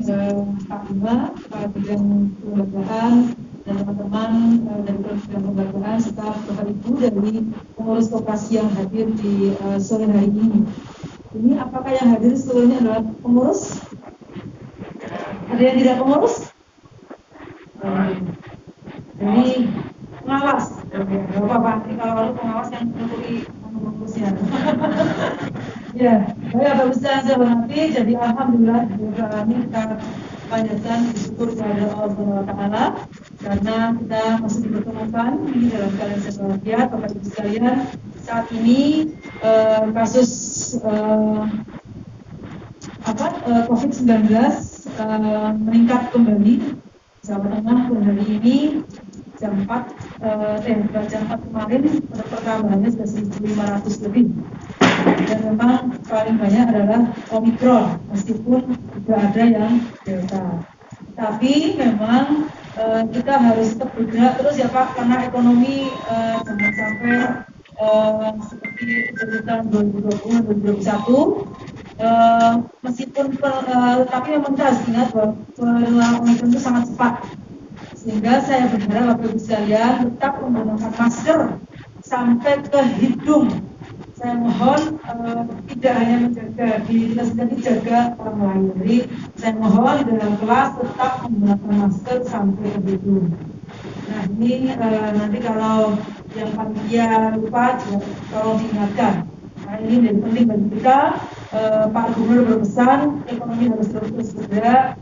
Pak Bima, Pak Bidang Kelembagaan, dan teman-teman dari Bidang Kelembagaan serta Bapak Ibu dari pengurus koperasi yang hadir di sore hari ini. Ini apakah yang hadir seluruhnya adalah pengurus? Ada yang tidak pengurus? Jadi pengawas. Bapak, kalau pengawas yang mengikuti pengurusnya. Ya, baik Bapak Ibu saya hormati. Jadi alhamdulillah kita panjatkan bersyukur kepada Allah Subhanahu wa taala karena kita masih dipertemukan ini dalam keadaan sehat walafiat. Bapak Ibu sekalian, saat ini kasus COVID-19 meningkat kembali. Jawa Tengah hari ini jam 4 kemarin pertambahannya sudah 1.500 lebih. Dan memang paling banyak adalah Omikron, meskipun juga ada yang Delta. Tapi memang kita harus tetap bergerak terus ya Pak, karena ekonomi jangan sampai seperti tahun 2020 2021. Meskipun tapi memang kita harus ingat bahwa penularan Omikron itu sangat cepat. Sehingga saya berharap Bapak Ibu sekalian tetap menggunakan masker sampai ke hidung. Saya mohon tidak hanya menjaga diri kita sendiri, jaga orang lain. Jadi saya mohon di dalam kelas tetap menggunakan masker sampai ke hidung. Nah ini nanti kalau yang panitia lupa, tolong diingatkan. Nah ini menjadi penting bagi kita. Pak Gubernur berpesan ekonomi harus terus bergerak.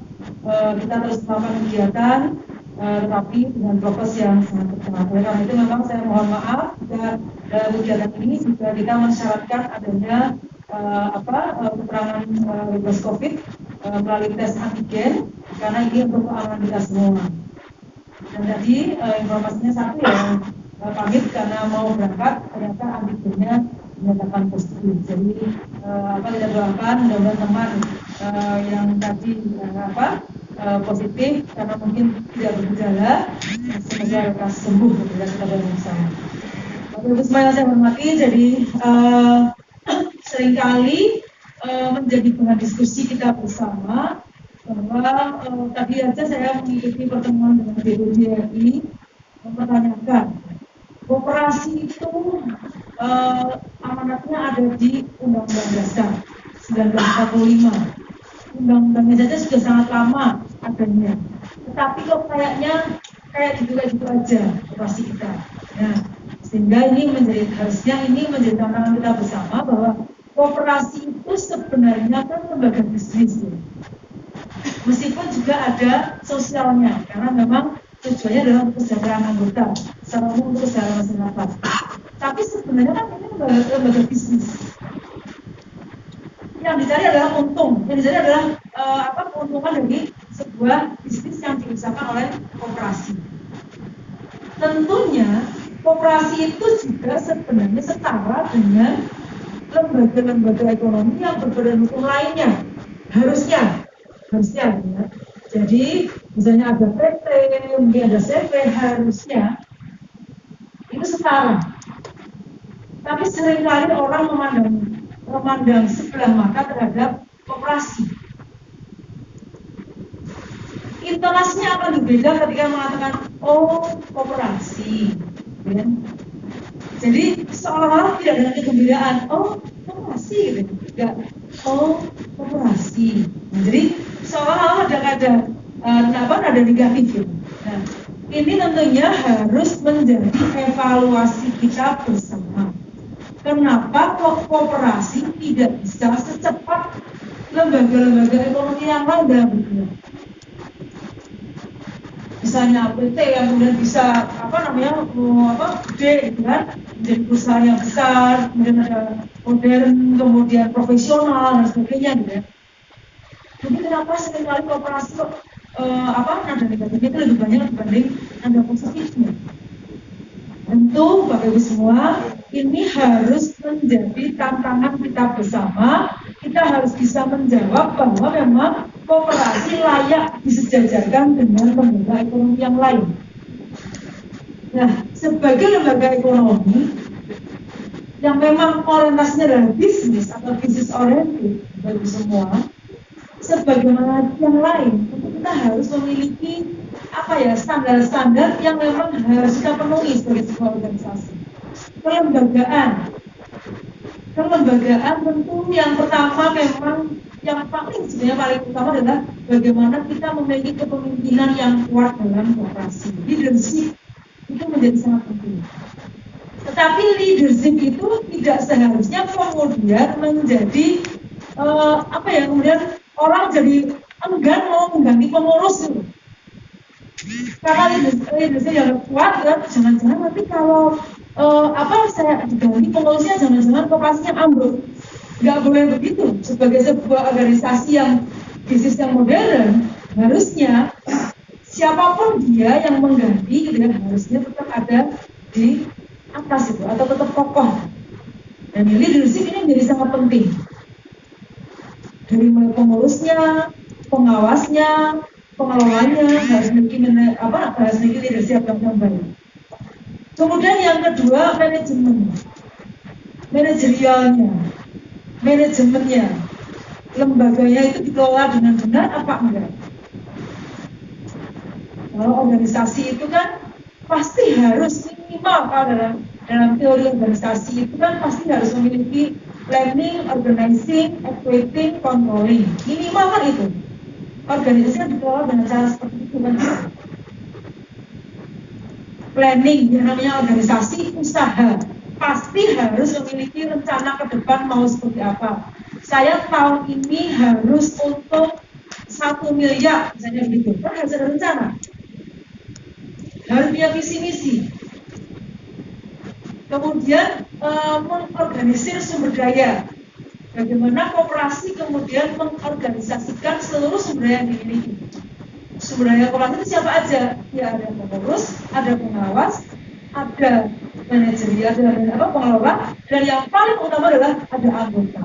Kita terus melakukan kegiatan. Tetapi dengan prokes yang sangat ketat. Karena itu memang saya mohon maaf jika dalam kegiatan ini juga kita mensyaratkan adanya keterangan bebas COVID melalui tes antigen karena ini untuk keamanan kita semua. Dan tadi informasinya satu yang pamit karena mau berangkat ternyata antigennya dinyatakan positif. Jadi kita doakan mudah-mudahan teman yang tadi positif karena mungkin tidak bergejala, semoga lekas sembuh ketika kita bersama. Bapak Ibu semua yang saya hormati, jadi seringkali menjadi bahan diskusi kita bersama bahwa tadi aja saya mengikuti pertemuan dengan BPJRI mempertanyakan koperasi itu amanatnya ada di Undang-Undang Dasar 1945. Undang-undangnya saja sudah sangat lama adanya, tetapi kok kayak gitu aja koperasi kita. Nah, sehingga harusnya ini menjadi tantangan kita bersama bahwa koperasi itu sebenarnya kan lembaga bisnis ya. Meskipun juga ada sosialnya, karena memang tujuannya adalah untuk kesejahteraan anggota, secara umum untuk kesejahteraan masyarakat. Tapi sebenarnya kan ini lembaga bisnis. Yang dicari adalah untung, yang dicari adalah keuntungan dari sebuah bisnis yang diusahakan oleh koperasi. Tentunya koperasi itu juga sebenarnya setara dengan lembaga-lembaga ekonomi yang berbadan hukum lainnya. Harusnya ya. Jadi misalnya ada PT, mungkin ada CV, harusnya itu setara. Tapi seringkali orang memandang sebelah mata terhadap koperasi. Intonasinya akan berbeda ketika mengatakan koperasi, ya. Jadi seolah-olah tidak ada kegembiraan. Koperasi, gitu. Enggak. Koperasi. Nah, jadi seolah-olah ada negatif. Gitu. Nah, ini tentunya harus menjadi evaluasi kita bersama. Kenapa koperasi tidak bisa secepat lembaga-lembaga ekonomi yang lain dalam bergerak? Misalnya PT yang kemudian bisa gede gitu kan, menjadi perusahaan yang besar, kemudian ada modern, kemudian profesional dan sebagainya gitu ya. Jadi kenapa seringkali koperasi nada negatifnya itu lebih banyak dibanding nada positifnya? Tentu Bapak Ibu semua, ini harus menjadi tantangan kita bersama. Kita harus bisa menjawab bahwa memang koperasi layak disejajarkan dengan lembaga ekonomi yang lain. Nah, sebagai lembaga ekonomi yang memang orientasinya adalah bisnis atau bisnis oriented, Bapak Ibu semua, sebagaimana yang lain, kita harus memiliki standar-standar yang memang harus kita penuhi sebagai sebuah organisasi. Kelembagaan tentu yang pertama memang yang sebenarnya paling utama adalah bagaimana kita memiliki kepemimpinan yang kuat dalam koperasi. Leadership itu menjadi sangat penting. Tetapi leadership itu tidak seharusnya kemudian menjadi kemudian orang jadi enggan mau mengganti pengurus itu. Karena leadership yang kuat kan, jangan-jangan nanti kalau saya diganti pengurusnya, jangan-jangan koperasinya ambruk. Nggak boleh begitu. Sebagai sebuah organisasi yang bisnis yang modern, harusnya siapapun dia yang mengganti, harusnya tetap ada di atas itu atau tetap kokoh. Dan leadership ini menjadi sangat penting. Dari mulai pengurusnya, pengawasnya, pengelolanya harus memiliki leadership yang baik. Kemudian yang kedua, manajemennya, lembaganya itu dikelola dengan benar apa enggak? Kalau organisasi itu kan pasti harus minimal, kalau dalam teori organisasi itu kan pasti harus memiliki planning, organizing, equating, controlling. Minimal kan itu. Organisasi yang dikelola dengan cara seperti itu kan. Planning, yang namanya organisasi usaha, pasti harus memiliki rencana ke depan mau seperti apa. Saya tahun ini harus untuk 1 miliar, misalnya begitu. Kan harus ada rencana. Harus punya visi misi. Kemudian mengorganisir sumber daya. Bagaimana koperasi kemudian mengorganisasikan seluruh sumber daya yang dimiliki. Sumber daya koperasi itu siapa aja? Ya, ada pengurus, ada pengawas, ada manajer, ada pengelola, dan yang paling utama adalah ada anggota.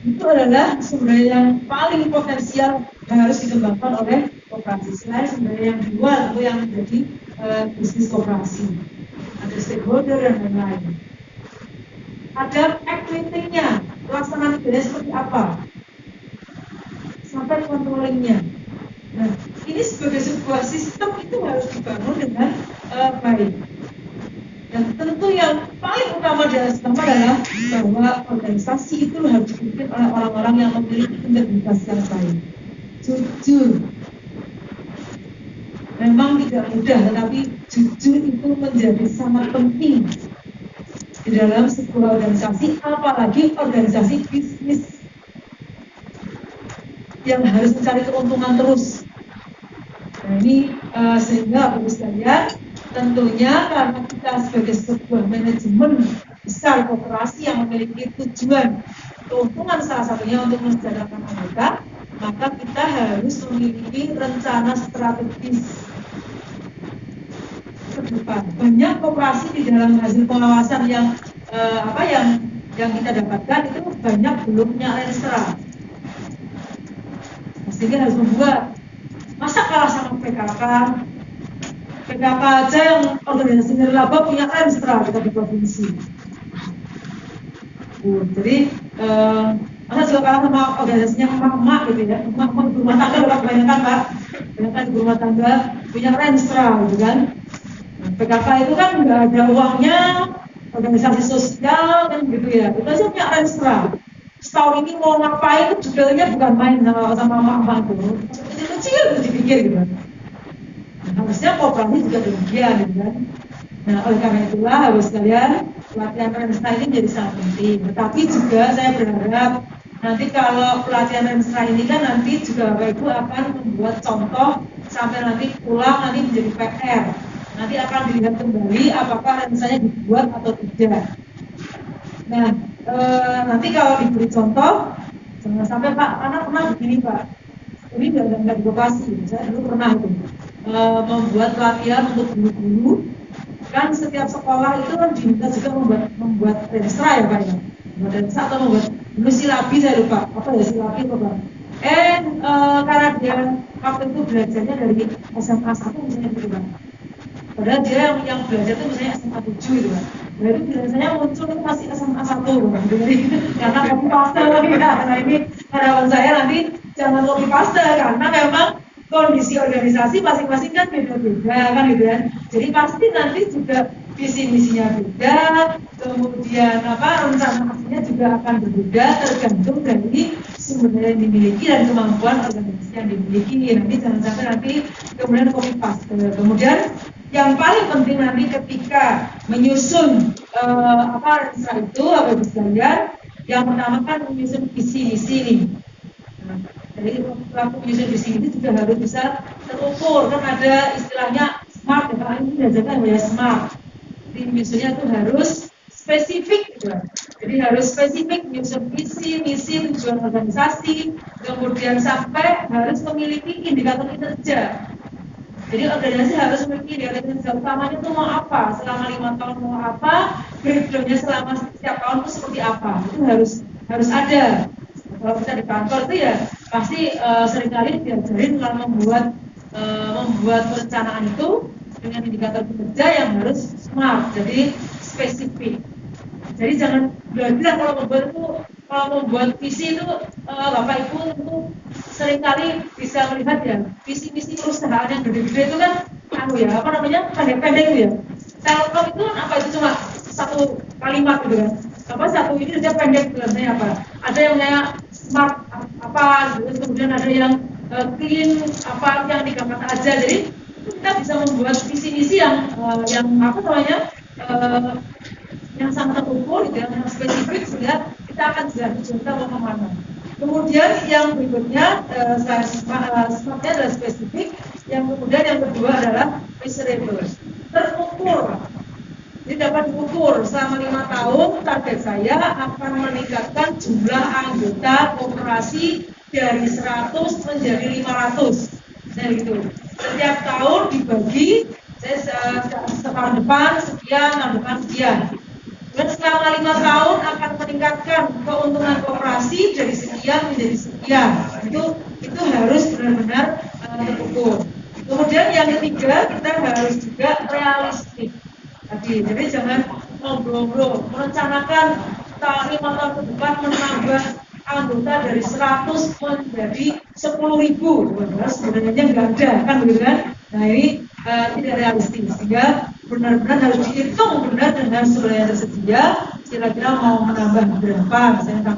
Itu adalah sumber daya yang paling potensial harus dikembangkan oleh koperasi. Selain sumber daya yang di luar atau yang menjadi bisnis koperasi, ada stakeholder dan lain-lain. Ada equity-nya, pelaksanaan kerja seperti apa, sampai controlling-nya. Nah, ini sebagai sebuah sistem itu harus dibangun dengan baik. Dan tentu yang paling utama adalah bahwa organisasi itu harus dipimpin oleh orang-orang yang memiliki integritas yang baik, jujur. Memang tidak mudah, tetapi jujur itu menjadi sangat penting di dalam sebuah organisasi, apalagi organisasi bisnis yang harus mencari keuntungan terus. Nah, ini sehingga Bapak sekalian, tentunya karena kita sebagai sebuah manajemen besar koperasi yang memiliki tujuan keuntungan salah satunya untuk mensejahterakan anggota, maka kita harus memiliki rencana strategis ke depan. Banyak koperasi di dalam hasil pengawasan yang kita dapatkan itu banyak belum punya renstra. Sehingga harus membuat, masa kalah sama PKK aja yang organisasi nirlaba punya renstra kita di provinsi. Jadi masa juga kalah sama organisasinya emak-emak gitu ya, emak-emak di rumah tangga udah kebanyakan Pak, kebanyakan di rumah tangga punya renstra gitu kan. Nah, PKK itu kan nggak ada uangnya, organisasi sosial kan gitu ya, itu aja punya renstra. Setahun ini mau ngapain itu detailnya bukan main sama mama itu, kecil dipikir gitu. Nah, harusnya koperasi juga demikian gitu kan. Nah, oleh karena itulah harus kalian pelatihan renstra ini jadi sangat penting. Tetapi juga saya berharap nanti kalau pelatihan renstra ini kan nanti juga Bapak Ibu akan membuat contoh sampai nanti pulang nanti menjadi PR. Nanti akan dilihat kembali apakah renstranya dibuat atau tidak. Nah, nanti kalau diberi contoh, jangan sampai Pak, anak pernah begini Pak, ini nggak di lokasi, saya dulu pernah itu membuat pelatihan untuk guru-guru, kan setiap sekolah itu kan diminta juga membuat renstra ya Pak ya, membuat renstra atau membuat dulu silabi saya lupa, apa ya silabi apa Pak? Karena dia waktu itu belajarnya dari SMA 1 misalnya gitu Pak. Padahal dia yang belajar itu misalnya SMA 7 gitu kan. Nah itu biasanya muncul itu masih SMA 1 kan. Karena kopi paste lagi ya. Nah ini harapan saya nanti jangan copy paste karena memang kondisi organisasi masing-masing kan beda-beda kan gitu kan. Jadi pasti nanti juga visi misinya beda, kemudian rencana aksinya juga akan berbeda tergantung dari sumber daya yang dimiliki dan kemampuan organisasi yang dimiliki. Nanti jangan sampai nanti kemudian copy paste. Kemudian yang paling penting nanti ketika menyusun rencana itu Bapak sekalian, yang pertama kan menyusun visi misi nih. Jadi pelaku menyusun visi itu juga harus bisa terukur, kan ada istilahnya smart ya Pak, ini diajarkan ya smart. Jadi menyusunnya itu harus spesifik gitu. Jadi harus spesifik menyusun visi, misi, tujuan organisasi, kemudian sampai harus memiliki indikator kinerja. Jadi organisasi harus memiliki indikator kinerja utamanya itu mau apa, selama 5 tahun mau apa, breakdownnya selama setiap tahun itu seperti apa, itu harus ada. Kalau kita di kantor itu ya pasti seringkali diajarin kalau membuat perencanaan itu dengan indikator kinerja yang harus smart, jadi spesifik. Jadi jangan belajar kalau membuat visi itu Bapak Ibu itu seringkali bisa melihat ya visi-visi perusahaan yang gede-gede itu kan pendek-pendek itu ya. Telkom itu apa itu cuma satu kalimat gitu kan. Satu ini saja pendek dalamnya apa? Ada yang kayak smart gitu, kemudian ada yang clean yang 3 kata aja. Jadi kita bisa membuat visi-visi yang yang sangat terukur, yang spesifik sehingga kita akan bisa mau kemana. Kemudian yang berikutnya smartnya adalah spesifik. Yang kedua adalah measurable, terukur. Jadi dapat diukur selama 5 tahun target saya akan meningkatkan jumlah anggota koperasi dari 100 menjadi 500. Nah gitu. Setiap tahun dibagi, tahun depan sekian, tahun depan sekian. Dan selama 5 tahun akan meningkatkan keuntungan koperasi dari sekian menjadi sekian. Itu harus benar-benar terukur. Kemudian yang ketiga kita harus juga realistik. Jadi jangan ngobrol-ngobrol, merencanakan 5 tahun ke depan menambah anggota dari 100 menjadi 10.000. Sebenarnya nggak ada kan begitu kan? Nah ini tidak realistis, sehingga benar-benar harus dihitung benar dengan sumber yang tersedia. Kira-kira mau menambah berapa, misalnya